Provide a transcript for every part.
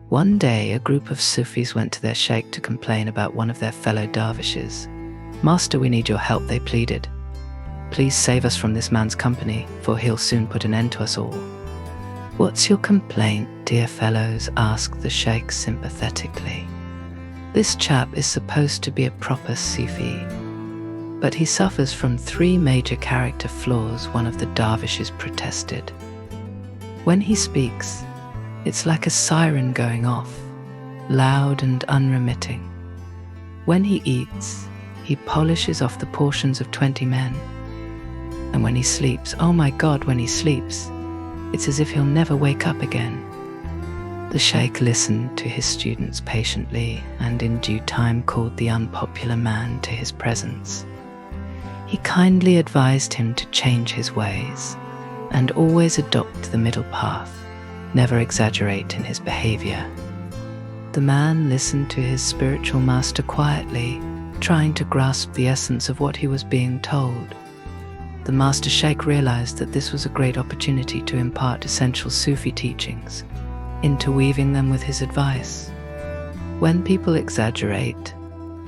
One day, a group of Sufis went to their sheikh to complain about one of their fellow Darvishes. "Master, we need your help," they pleaded. "Please save us from this man's company, for he'll soon put an end to us all." "What's your complaint, dear fellows?" asked the sheikh sympathetically. "This chap is supposed to be a proper Sufi, but he suffers from 3 major character flaws," one of the Darvishes protested. "When he speaks, it's like a siren going off, loud and unremitting. When he eats, he polishes off the portions of 20 men. And when he sleeps, oh my God, when he sleeps, it's as if he'll never wake up again." The sheikh listened to his students patiently and in due time called the unpopular man to his presence. He kindly advised him to change his ways and always adopt the middle path, never exaggerate in his behavior. The man listened to his spiritual master quietly, trying to grasp the essence of what he was being told. The master sheikh realized that this was a great opportunity to impart essential Sufi teachings, interweaving them with his advice. "When people exaggerate,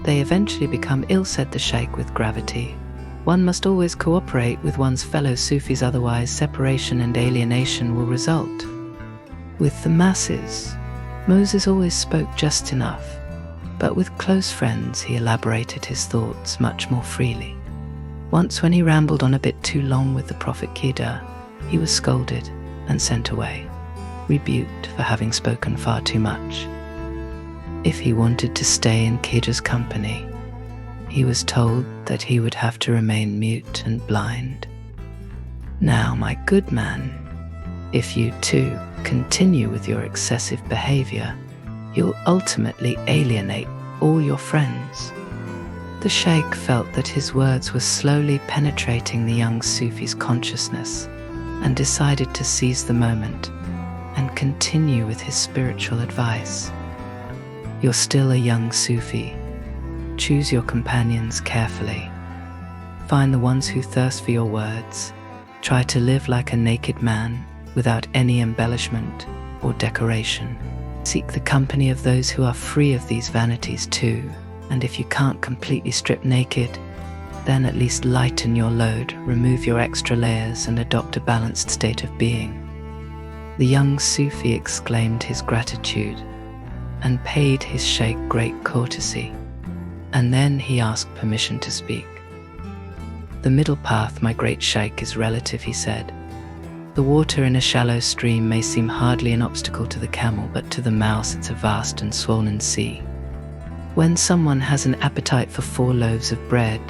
they eventually become ill," said the sheikh with gravity. "One must always cooperate with one's fellow Sufis, otherwise separation and alienation will result." With the masses, Moses always spoke just enough, but with close friends he elaborated his thoughts much more freely. Once when he rambled on a bit too long with the Prophet Khidr, he was scolded and sent away, rebuked for having spoken far too much. If he wanted to stay in Khidr's company, he was told that he would have to remain mute and blind. "Now, my good man, if you too continue with your excessive behavior, you'll ultimately alienate all your friends." The sheikh felt that his words were slowly penetrating the young Sufi's consciousness and decided to seize the moment and continue with his spiritual advice. "You're still a young Sufi. Choose your companions carefully. Find the ones who thirst for your words. Try to live like a naked man without any embellishment or decoration. Seek the company of those who are free of these vanities too, and if you can't completely strip naked, then at least lighten your load, remove your extra layers and adopt a balanced state of being." The young Sufi exclaimed his gratitude and paid his sheikh great courtesy, and then he asked permission to speak. "The middle path, my great sheikh, is relative," he said. "The water in a shallow stream may seem hardly an obstacle to the camel, but to the mouse it's a vast and swollen sea. When someone has an appetite for 4 loaves of bread,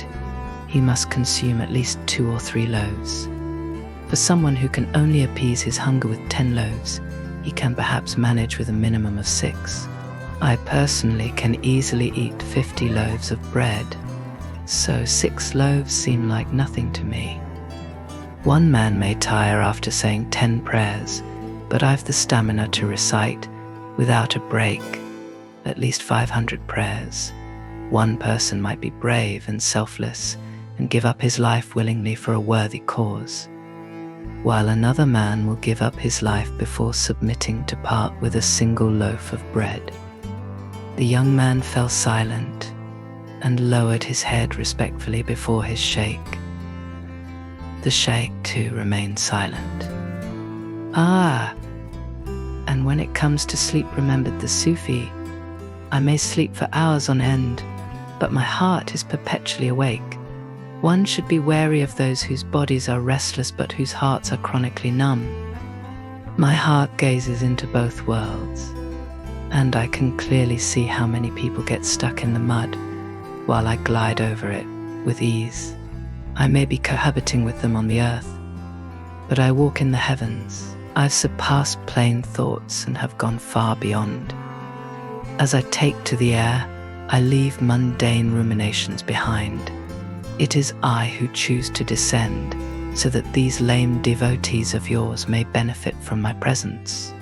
he must consume at least 2 or 3 loaves. For someone who can only appease his hunger with 10 loaves, he can perhaps manage with a minimum of 6. I personally can easily eat 50 loaves of bread, so 6 loaves seem like nothing to me. One man may tire after saying 10 prayers, but I've the stamina to recite, without a break, at least 500 prayers. One person might be brave and selfless and give up his life willingly for a worthy cause, while another man will give up his life before submitting to part with a single loaf of bread." The young man fell silent and lowered his head respectfully before his sheikh. The sheikh too remained silent. "Ah, and when it comes to sleep," remembered the Sufi, "I may sleep for hours on end, but my heart is perpetually awake. One should be wary of those whose bodies are restless but whose hearts are chronically numb. My heart gazes into both worlds, and I can clearly see how many people get stuck in the mud while I glide over it with ease. I may be cohabiting with them on the earth, but I walk in the heavens. I've surpassed plain thoughts and have gone far beyond. As I take to the air, I leave mundane ruminations behind. It is I who choose to descend, so that these lame devotees of yours may benefit from my presence."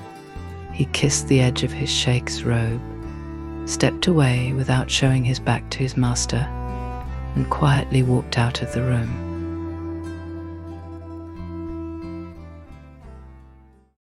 He kissed the edge of his sheikh's robe, stepped away without showing his back to his master, and quietly walked out of the room.